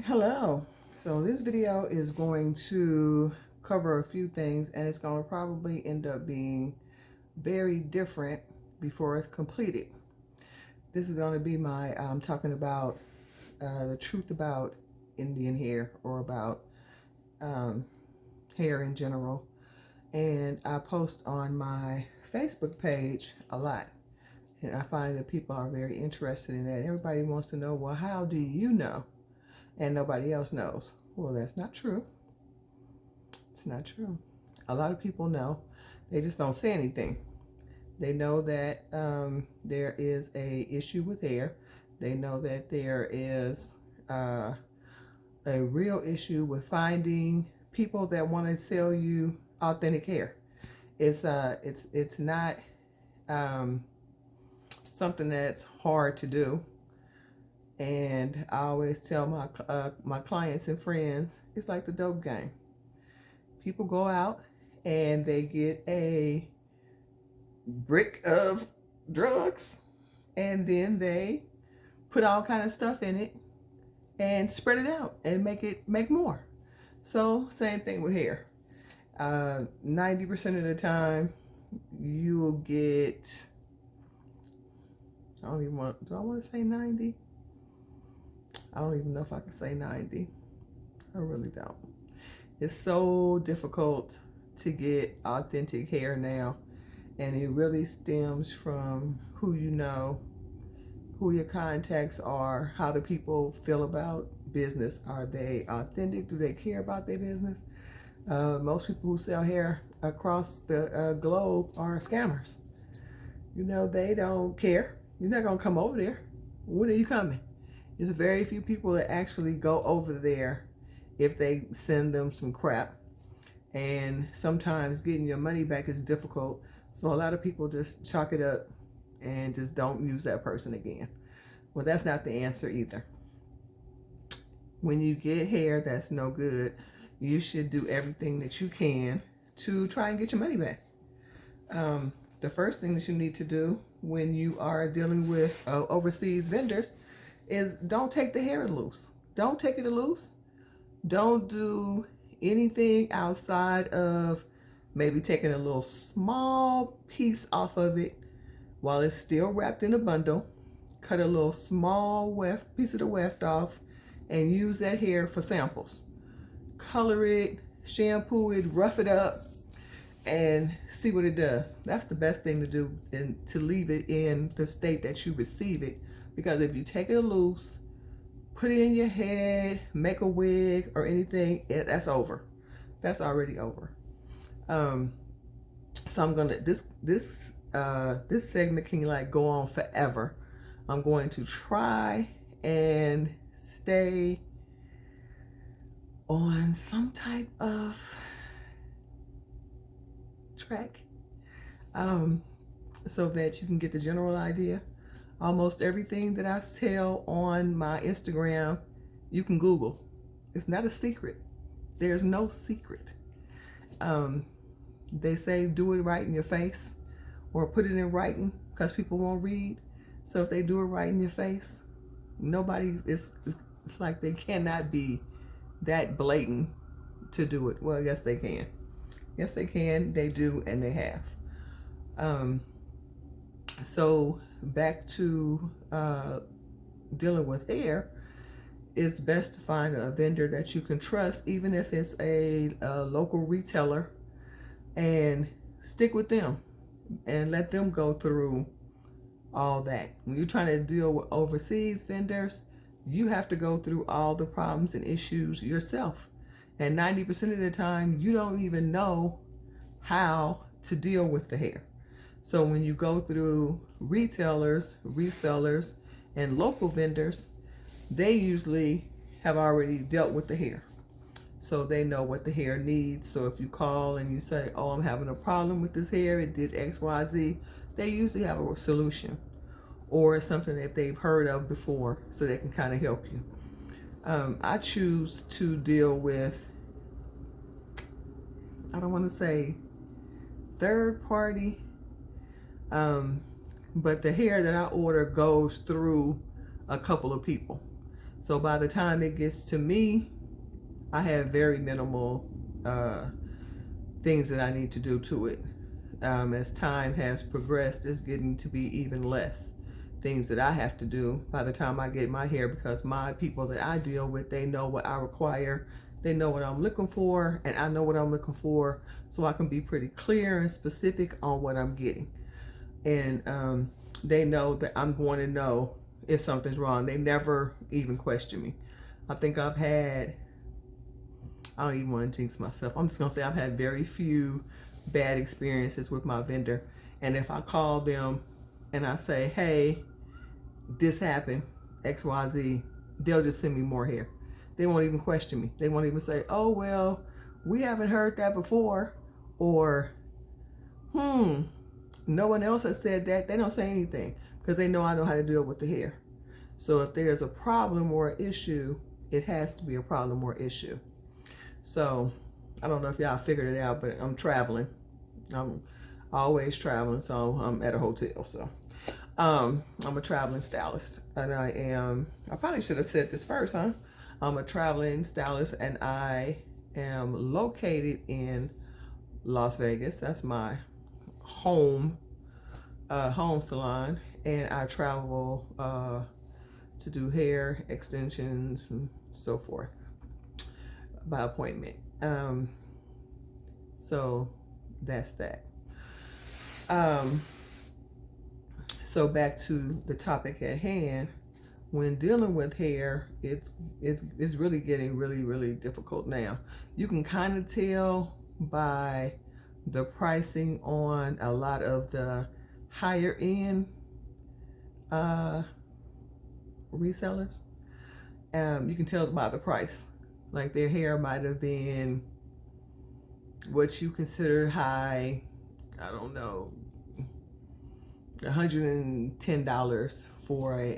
Hello. So this video is going to cover a few things, and it's going to probably end up being very different before it's completed. This is going to be my talking about the truth about Indian hair, or about hair in general. And I post on my Facebook page a lot, and I find that people are very interested in that. Everybody wants to know, well, how do you know? And nobody else knows. Well, that's not true. It's not true. A lot of people know. They just don't say anything. They know that there is a issue with hair. They know that there is a real issue with finding people that want to sell you authentic hair. It's not something that's hard to do. And I always tell my clients and friends, it's like the dope game. People go out and they get a brick of drugs, and then they put all kind of stuff in it and spread it out and make more. So same thing with hair. 90% of the time, you will get. Do I want to say 90? I don't even know if I can say 90. I really don't. It's so difficult to get authentic hair now, and it really stems from who you know, who your contacts are, how the people feel about business. Are they authentic? Do they care about their business? Most people who sell hair across the globe are scammers. You know, they don't care. You're not going to come over there. When are you coming? There's very few people that actually go over there if they send them some crap. And sometimes getting your money back is difficult. So a lot of people just chalk it up and just don't use that person again. Well, that's not the answer either. When you get hair that's no good, you should do everything that you can to try and get your money back. The first thing that you need to do when you are dealing with overseas vendors is don't take the hair loose. Don't take it loose. Don't do anything outside of maybe taking a little small piece off of it while it's still wrapped in a bundle. Cut a little small piece of the weft off and use that hair for samples. Color it, shampoo it, rough it up, and see what it does. That's the best thing to do, and to leave it in the state that you receive it. Because if you take it loose, put it in your head, make a wig or anything, that's over. That's already over. So I'm gonna this segment can like go on forever. I'm going to try and stay on some type of track, so that you can get the general idea. Almost everything that I tell on my Instagram, you can Google. It's not a secret. There's no secret. They say do it right in your face, or put it in writing, because people won't read. So if they do it right in your face, it's like they cannot be that blatant to do it. Well, yes, they can. Yes, they can. They do, and they have. So back to dealing with hair, it's best to find a vendor that you can trust, even if it's a local retailer, and stick with them and let them go through all that. When you're trying to deal with overseas vendors, you have to go through all the problems and issues yourself. And 90% of the time, you don't even know how to deal with the hair. So when you go through retailers, resellers, and local vendors, they usually have already dealt with the hair. So they know what the hair needs. So if you call and you say, oh, I'm having a problem with this hair, it did X, Y, Z, they usually have a solution, or it's something that they've heard of before, so they can kind of help you. I choose to deal with, I don't want to say third party, but the hair that I order goes through a couple of people. So by the time it gets to me, I have very minimal things that I need to do to it. As time has progressed, it's getting to be even less things that I have to do by the time I get my hair, because my people that I deal with, they know what I require, they know what I'm looking for, and I know what I'm looking for, so I can be pretty clear and specific on what I'm getting. And they know that I'm going to know if something's wrong. They never even question me. I think I've had, I don't even want to jinx myself, I'm just going to say I've had very few bad experiences with my vendor. And if I call them and I say, hey, this happened, XYZ, they'll just send me more hair. They won't even question me. They won't even say, oh, well, we haven't heard that before, or no one else has said that. They don't say anything because they know I know how to deal with the hair. So if there's a problem or an issue, it has to be a problem or issue. So I don't know if y'all figured it out, but I'm traveling. I'm always traveling, so I'm at a hotel. So I'm a traveling stylist, and I probably should have said this first, huh? I'm a traveling stylist, and I am located in Las Vegas. That's my home salon, and I travel to do hair extensions and so forth by appointment. So that's that. So back to the topic at hand. When dealing with hair, it's really getting really difficult now. You can kind of tell by the pricing on a lot of the higher end resellers. You can tell by the price. Like their hair might have been what you consider high, I don't know, $110 for a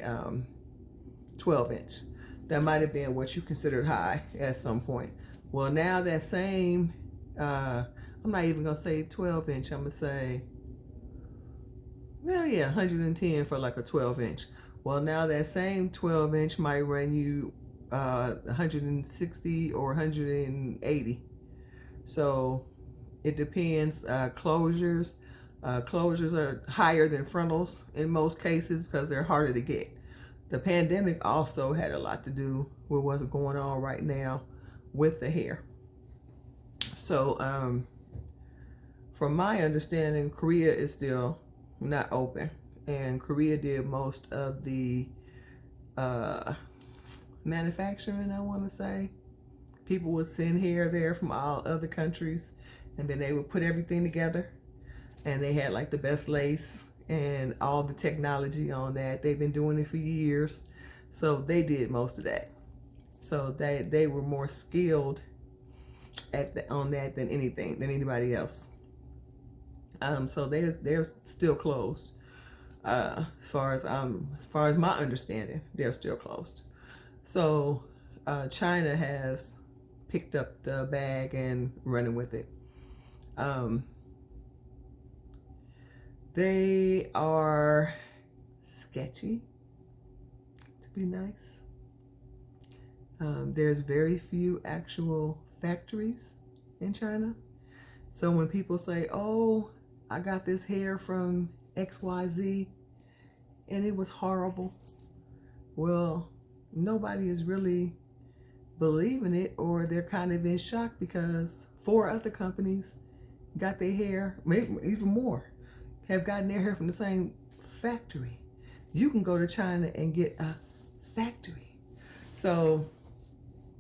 12-inch. That might have been what you considered high at some point. Well, now that same, I'm not even gonna say 12-inch, I'm gonna say, well, yeah, 110 for like a 12-inch. Well, now that same 12-inch might run you 160 or 180. So it depends. Closures are higher than frontals in most cases because they're harder to get. The pandemic also had a lot to do with what's going on right now with the hair. So from my understanding, Korea is still not open, and Korea did most of the manufacturing, I want to say. People would send hair there from all other countries, and then they would put everything together, and they had like the best lace and all the technology on that. They've been doing it for years, so they did most of that. So they were more skilled on that than anybody else. So they're still closed. As far as my understanding, they're still closed. So China has picked up the bag and running with it. They are sketchy, to be nice. There's very few actual factories in China. So when people say, oh, I got this hair from XYZ and it was horrible, well, nobody is really believing it, or they're kind of in shock because 4 other companies got their hair, maybe even more, have gotten their hair from the same factory. You can go to China and get a factory. So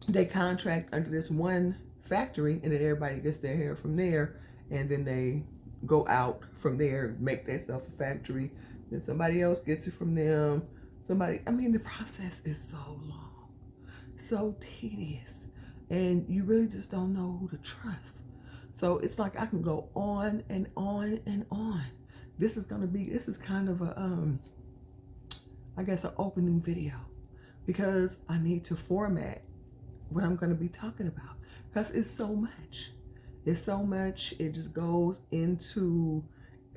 they contract under this one factory, and then everybody gets their hair from there, and then they go out from there, make themselves a factory, then somebody else gets it from them. The process is so long, so tedious, and you really just don't know who to trust. So it's like I can go on and on and on. This is kind of a I guess an opening video, because I need to format what I'm going to be talking about, because it's so much. It just goes into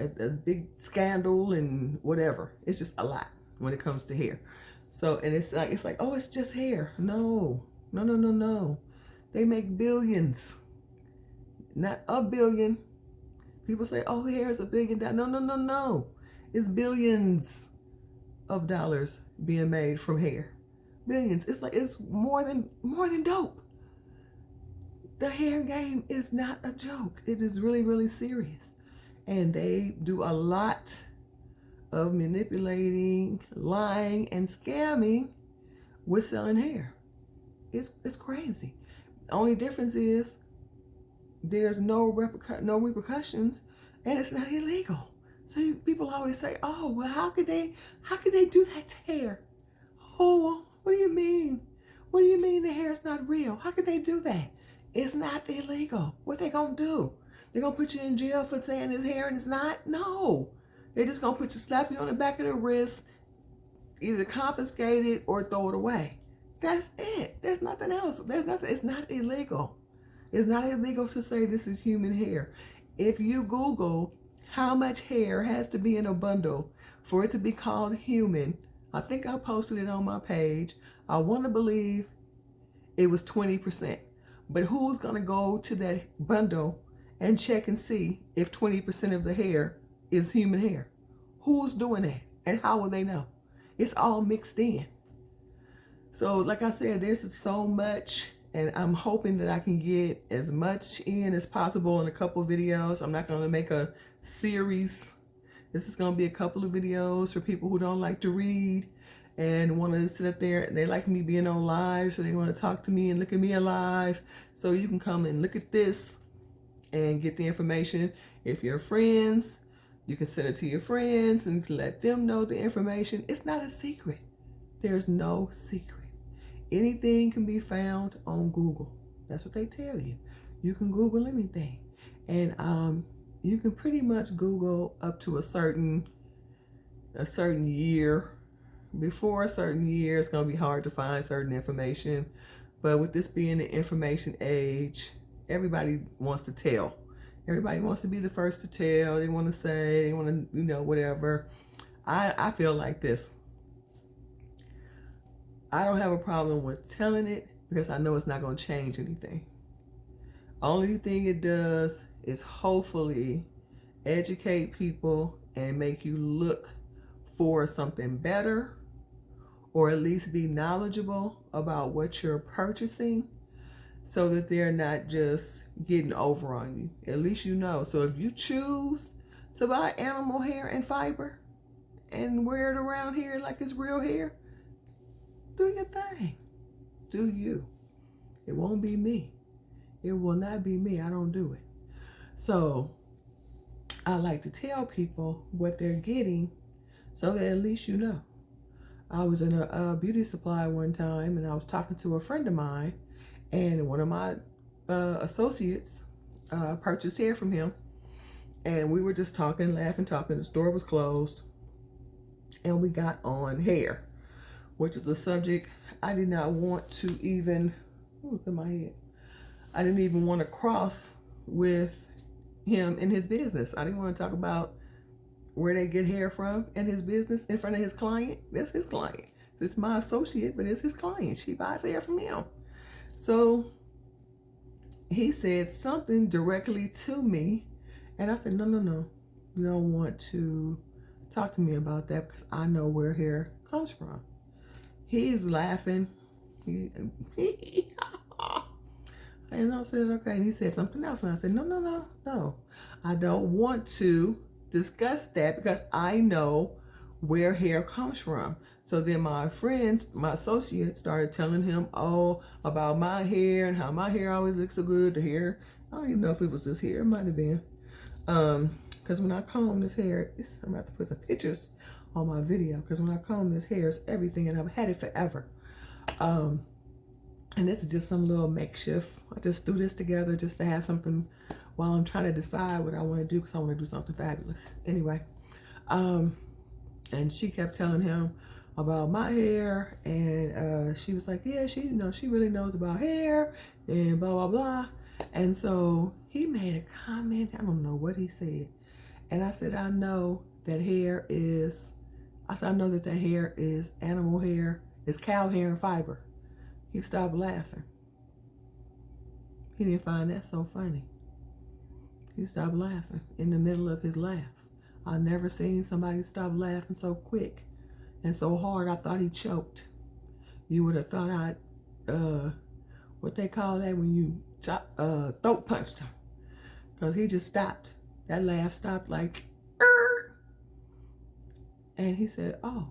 a big scandal and whatever. It's just a lot when it comes to hair. So, and it's like, oh, it's just hair. No, no, no, no, no. They make billions, not a billion. People say, oh, hair is $1 billion. No, no, no, no. It's billions of dollars being made from hair. Billions. It's like, it's more than dope. The hair game is not a joke. It is really, really serious. And they do a lot of manipulating, lying, and scamming with selling hair. It's crazy. The only difference is there's no repercussions, and it's not illegal. So people always say, "Oh, well, how could they do that to hair?" Oh, what do you mean? What do you mean the hair is not real? How could they do that? It's not illegal. What they gonna do? They're gonna put you in jail for saying it's hair and it's not? No. They're just gonna slap you on the back of the wrist, either confiscate it or throw it away. That's it. There's nothing else. It's not illegal. It's not illegal to say this is human hair. If you Google how much hair has to be in a bundle for it to be called human, I think I posted it on my page. I want to believe it was 20%. But who's going to go to that bundle and check and see if 20% of the hair is human hair? Who's doing that? And how will they know? It's all mixed in. So like I said, there's so much, and I'm hoping that I can get as much in as possible in a couple of videos. I'm not going to make a series. This is going to be a couple of videos for people who don't like to read and want to sit up there. And they like me being on live, so they want to talk to me and look at me alive. So you can come and look at this and get the information. If you're friends, you can send it to your friends and let them know the information. It's not a secret. There's no secret. Anything can be found on Google. That's what they tell you. You can Google anything. And you can pretty much Google up to a certain year. Before a certain year, it's going to be hard to find certain information. But with this being the information age, everybody wants to tell. Everybody wants to be the first to tell. They want to say, they want to, whatever. I feel like this. I don't have a problem with telling it because I know it's not going to change anything. Only thing it does is hopefully educate people and make you look for something better, or at least be knowledgeable about what you're purchasing so that they're not just getting over on you. At least you know. So if you choose to buy animal hair and fiber and wear it around here like it's real hair, do your thing. Do you. It won't be me. It will not be me. I don't do it. So I like to tell people what they're getting so that at least you know. I was in a beauty supply one time and I was talking to a friend of mine, and one of my associates purchased hair from him, and we were just talking, laughing, talking. The store was closed and we got on hair, which is a subject I did not want to even, look at my head. I didn't even want to cross with him in his business. I didn't want to talk about where they get hair from in his business in front of his client. That's his client. It's my associate, but it's his client. She buys hair from him. So he said something directly to me, and I said, no, you don't want to talk to me about that because I know where hair comes from. He's laughing. And I said, okay. And he said something else. And I said, no. I don't want to discuss that because I know where hair comes from. So then my friends, my associate, started telling him, about my hair and how my hair always looks so good. The hair, I don't even know if it was this hair. It might have been. Because when I comb this hair, I'm going to have to put some pictures on my video, because when I comb this hair, it's everything, and I've had it forever. And this is just some little makeshift. I just threw this together just to have something while I'm trying to decide what I want to do, because I want to do something fabulous. Anyway, and she kept telling him about my hair, and she was like, yeah, she really knows about hair and blah, blah, blah. And so he made a comment. I don't know what he said. And I said, I know that hair is I said, I know that hair is animal hair, it's cow hair and fiber. He stopped laughing. He didn't find that so funny. He stopped laughing in the middle of his laugh. I've never seen somebody stop laughing so quick and so hard I thought he choked. You would have thought I'd, what they call that when you throat punched him. Because he just stopped. That laugh stopped like, er. And he said, oh,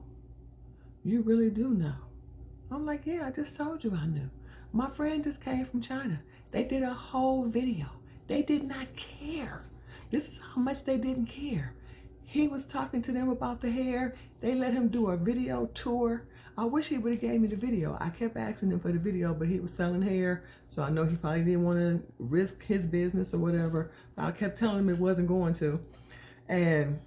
you really do know. I'm like, yeah, I just told you I knew. My friend just came from China. They did a whole video. They did not care. This is how much they didn't care. He was talking to them about the hair. They let him do a video tour. I wish he would have gave me the video. I kept asking him for the video, but he was selling hair, so I know he probably didn't want to risk his business or whatever. But I kept telling him it wasn't going to. And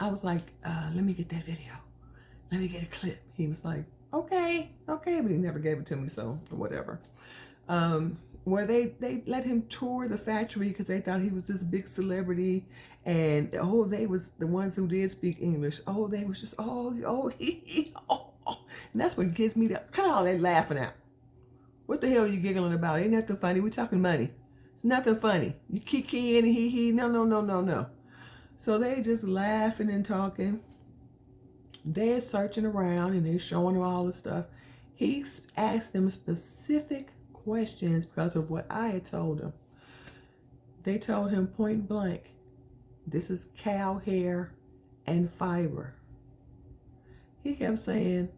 I was like, let me get that video. Let me get a clip. He was like, okay, but he never gave it to me, so whatever. Where they let him tour the factory because they thought he was this big celebrity, and they was the ones who did speak English. They was just and that's what gets me to kind of all that laughing at. What the hell are you giggling about? Ain't nothing funny. We talking money. It's nothing funny. You kiki and he. No. So they just laughing and talking. They're searching around and they're showing them all the stuff. He asked them specific questions because of what I had told him. They told him point blank, this is cow hair and fiber. He kept saying,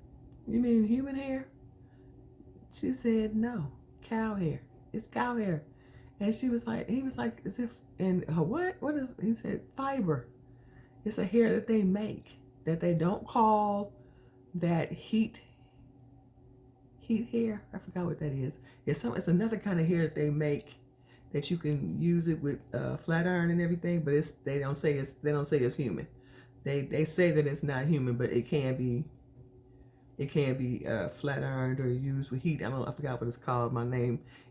you mean human hair? She said, no, cow hair. It's cow hair. And he was like, as if, and what is, he said, fiber. It's a hair that they make, that they don't call that heat hair. I forgot what that is. It's another kind of hair that they make that you can use it with flat iron and everything, but they don't say it's human. They say that it's not human, but it can be flat ironed or used with heat. I forgot what it's called.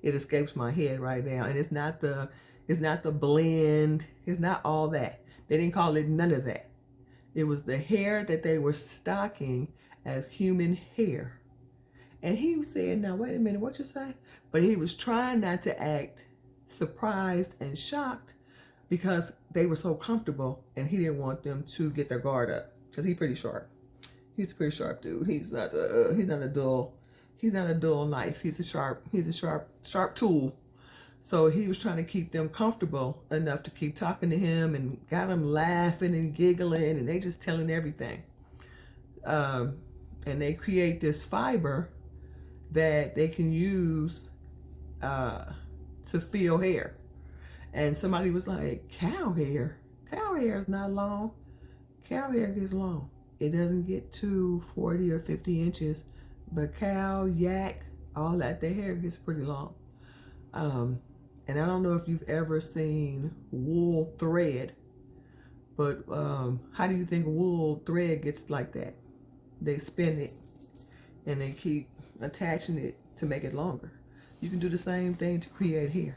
It escapes my head right now. And it's not the blend. It's not all that. They didn't call it none of that. It was the hair that they were stocking as human hair. And he said, now wait a minute, what you say? But he was trying not to act surprised and shocked because they were so comfortable and he didn't want them to get their guard up because he's pretty sharp. He's a pretty sharp dude. He's not a dull knife. He's a sharp tool. So he was trying to keep them comfortable enough to keep talking to him and got them laughing and giggling and they just telling everything. And they create this fiber that they can use to feel hair. And somebody was like, cow hair? Cow hair is not long. Cow hair gets long. It doesn't get to 40 or 50 inches, but cow, yak, all that, their hair gets pretty long. And I don't know if you've ever seen wool thread, but how do you think wool thread gets like that? They spin it and they keep attaching it to make it longer. You can do the same thing to create hair.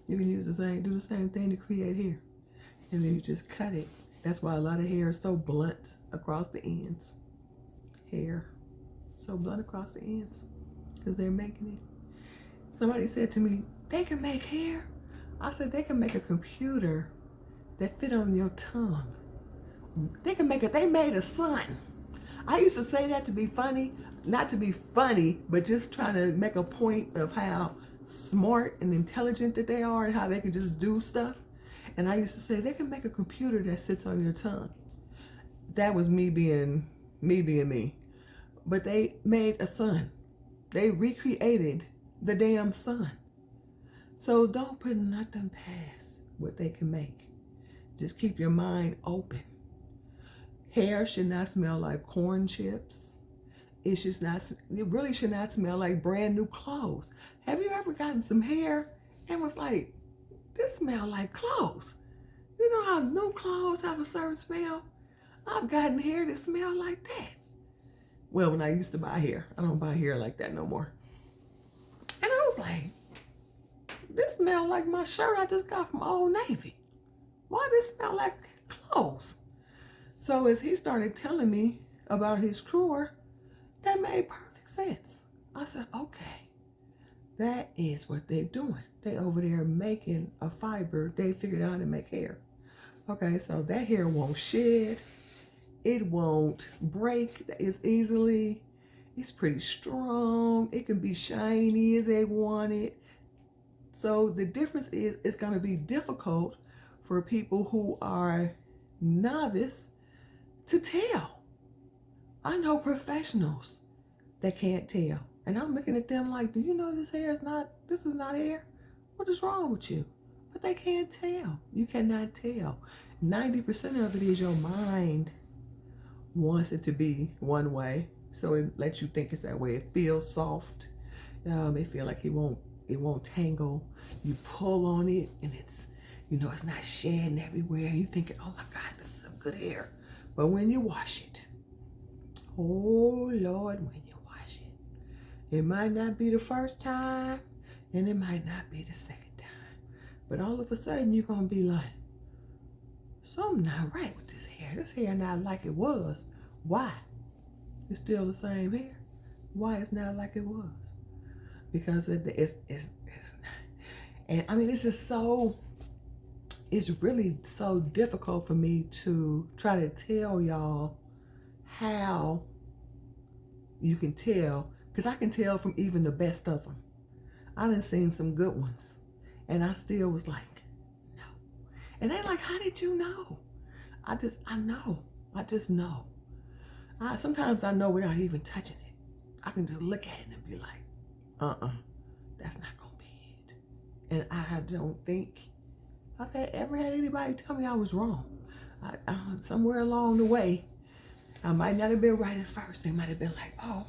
You can do the same thing to create hair. And then you just cut it. That's why a lot of hair is so blunt across the ends. Hair, so blunt across the ends, because they're making it. Somebody said to me, they can make hair. I said, they can make a computer that fit on your tongue. They made a sun. I used to say that to be funny, not to be funny, but just trying to make a point of how smart and intelligent that they are and how they can just do stuff. And I used to say, they can make a computer that sits on your tongue. That was me being me. But they made a sun. They recreated the damn sun. So don't put nothing past what they can make. Just keep your mind open. Hair should not smell like corn chips. It really should not smell like brand new clothes. Have you ever gotten some hair and was like, this smell like clothes? You know how new clothes have a certain smell? I've gotten hair that smell like that. Well, when I used to buy hair, I don't buy hair like that no more. And I was like, this smell like my shirt I just got from Old Navy. Why does it smell like clothes? So as he started telling me about his drawer, that made perfect sense. I said, okay, that is what they're doing. They over there making a fiber. They figured out how to make hair. Okay, so that hair won't shed. It won't break as easily. It's pretty strong. It can be shiny as they want it. So the difference is it's going to be difficult for people who are novice to tell. I know professionals that can't tell. And I'm looking at them like, do you know this is not hair? What is wrong with you? But they can't tell. You cannot tell. 90% of it is your mind wants it to be one way. So it lets you think it's that way. It feels soft. It feel like it won't tangle. You pull on it and it's not shedding everywhere. You thinking, oh my God, this is some good hair. But when you wash it, oh Lord, when you wash it, it might not be the first time and it might not be the second time. But all of a sudden you're gonna be like, something not right with this hair. This hair not like it was. Why? It's still the same hair. Why it's not like it was? Because it's and I mean, it's just so, it's really so difficult for me to try to tell y'all how you can tell, because I can tell from even the best of them. I done seen some good ones and I still was like, no. And they like, how did you know? I know. I just know. Sometimes I know without even touching it. I can just look at it and be like, that's not gonna be it. And I don't think I've ever had anybody tell me I was wrong. Somewhere along the way, I might not have been right at first. They might have been like, oh,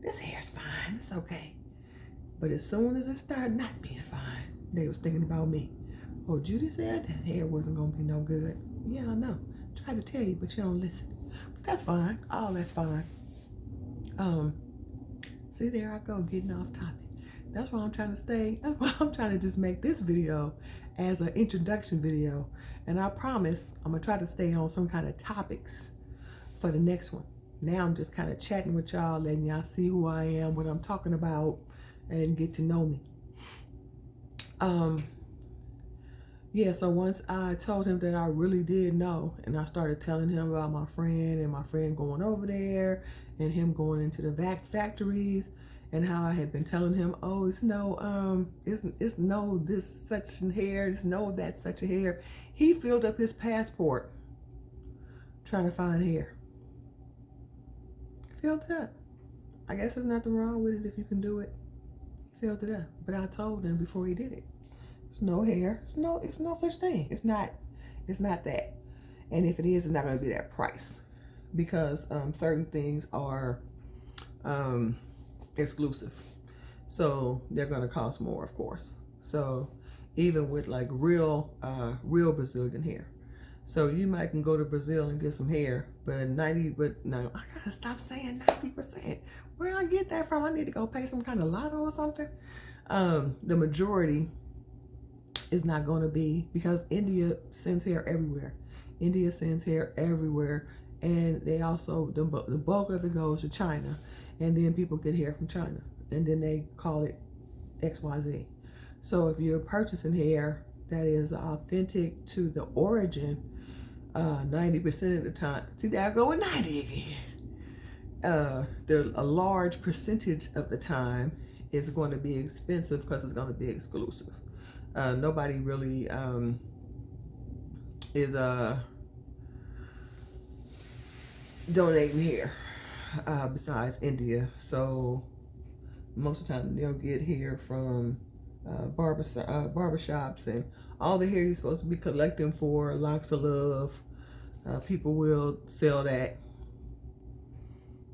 this hair's fine, it's okay. But as soon as it started not being fine, they was thinking about me. Oh, Judy said that hair wasn't gonna be no good. Yeah, I know. Try to tell you, but you don't listen. But that's fine. Oh, that's fine. See, there I go, getting off topic. That's why I'm trying to stay. That's why I'm trying to just make this video as an introduction video. And I promise I'm gonna try to stay on some kind of topics for the next one. Now I'm just kind of chatting with y'all, letting y'all see who I am, what I'm talking about, and get to know me. Yeah, so once I told him that I really did know, and I started telling him about my friend and my friend going over there and him going into the factories, and how I had been telling him, oh, it's no this such a hair, it's no that such a hair. He filled up his passport trying to find hair. Filled it up. I guess there's nothing wrong with it if you can do it. He filled it up. But I told him before he did it, it's no hair. It's no such thing. It's not that. And if it is, it's not going to be that price, because certain things are exclusive, so they're going to cost more, of course. So even with like real Brazilian hair, so you might can go to Brazil and get some hair, but no, I gotta stop saying 90%. Where I get that from? I need to go pay some kind of lotto or something. The majority is not going to be, because India sends hair everywhere. India sends hair everywhere, and they also, the bulk of it goes to China, and then people get hair from China, and then they call it XYZ. So if you're purchasing hair that is authentic to the origin, 90% of the time, see, there I go with 90 again. A large percentage of the time it's going to be expensive because it's going to be exclusive. Nobody really is donating hair besides India. So most of the time they'll get hair from barbershops, and all the hair you're supposed to be collecting for locks of love, people will sell that.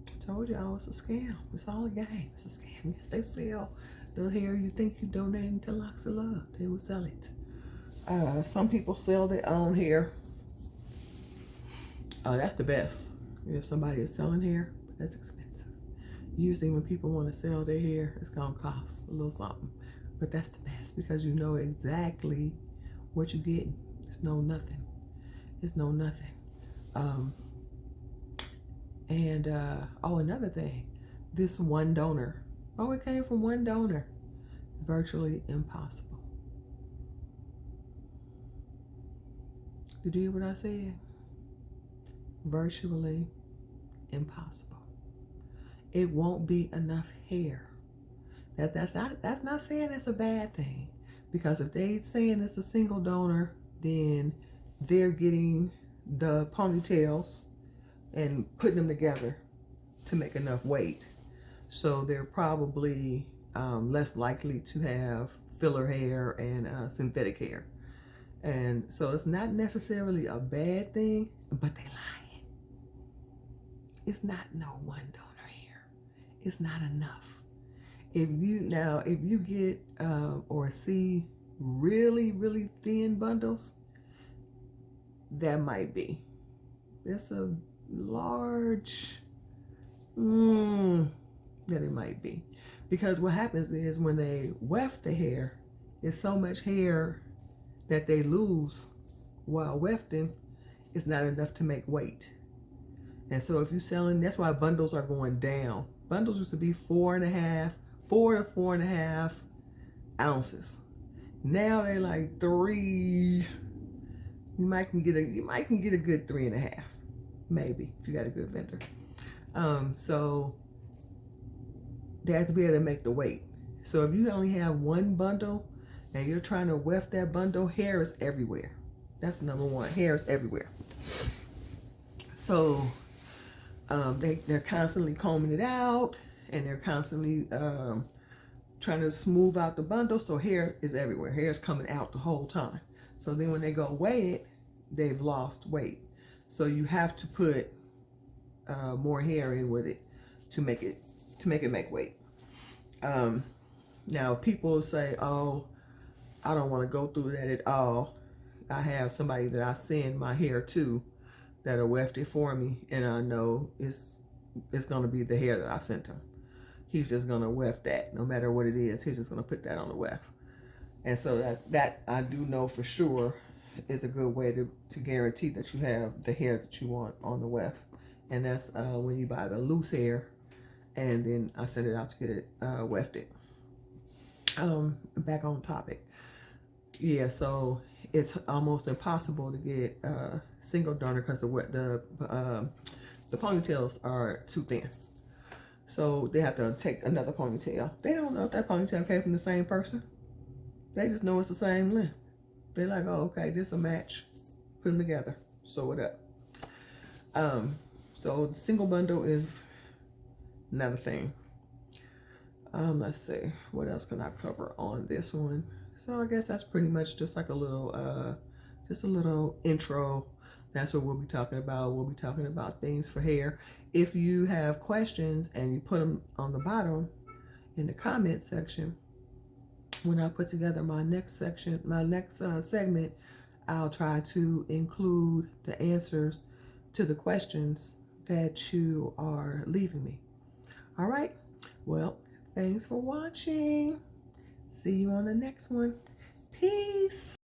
I told y'all it's a scam. It's all a game. It's a scam. Yes, they sell the hair you think you're donating to locks of love. They will sell it. Some people sell their own hair. That's the best. If somebody is selling hair, that's expensive. Usually when people want to sell their hair, it's gonna cost a little something. But that's the best, because you know exactly what you're getting. It's no nothing. It's no nothing. Oh, another thing, this one donor. Oh, it came from one donor. Virtually impossible. Did you hear what I said? Virtually impossible. It won't be enough hair. That's not saying it's a bad thing, because if they're saying it's a single donor, then they're getting the ponytails and putting them together to make enough weight. So they're probably less likely to have filler hair and synthetic hair. And so it's not necessarily a bad thing, but they lying. It's not no one donor hair. It's not enough. If you get or see really, really thin bundles, that might be. It's a large that it might be. Because what happens is when they weft the hair, it's so much hair that they lose while wefting, it's not enough to make weight. And so if you're selling, that's why bundles are going down. Bundles used to be 4 to 4.5 ounces. Now they're like 3. You might can get a good 3.5, maybe, if you got a good vendor. So they have to be able to make the weight. So if you only have one bundle and you're trying to weft that bundle, hair is everywhere. That's number one. Hair is everywhere. So they're constantly combing it out, and they're constantly trying to smooth out the bundle, so hair is everywhere. Hair is coming out the whole time. So then when they go weigh it, they've lost weight. So you have to put more hair in with it to make it make weight. Now people say, "Oh, I don't want to go through that at all. I have somebody that I send my hair to that'll weft it for me, and I know it's going to be the hair that I sent him. He's just going to weft that, no matter what it is. He's just going to put that on the weft." And so that I do know for sure is a good way to guarantee that you have the hair that you want on the weft. And that's when you buy the loose hair, and then I send it out to get it wefted. Back on topic. Yeah, so it's almost impossible to get single donor because the ponytails are too thin. So they have to take another ponytail. They don't know if that ponytail came from the same person. They just know it's the same length. They're like, "Oh, okay, this a match. Put them together. Sew it up." So the single bundle is another thing. Let's see, what else can I cover on this one? So I guess that's pretty much just like a little intro. That's what we'll be talking about. We'll be talking about things for hair. If you have questions and you put them on the bottom in the comment section, when I put together my next segment, I'll try to include the answers to the questions that you are leaving me. All right. Well, thanks for watching. See you on the next one. Peace.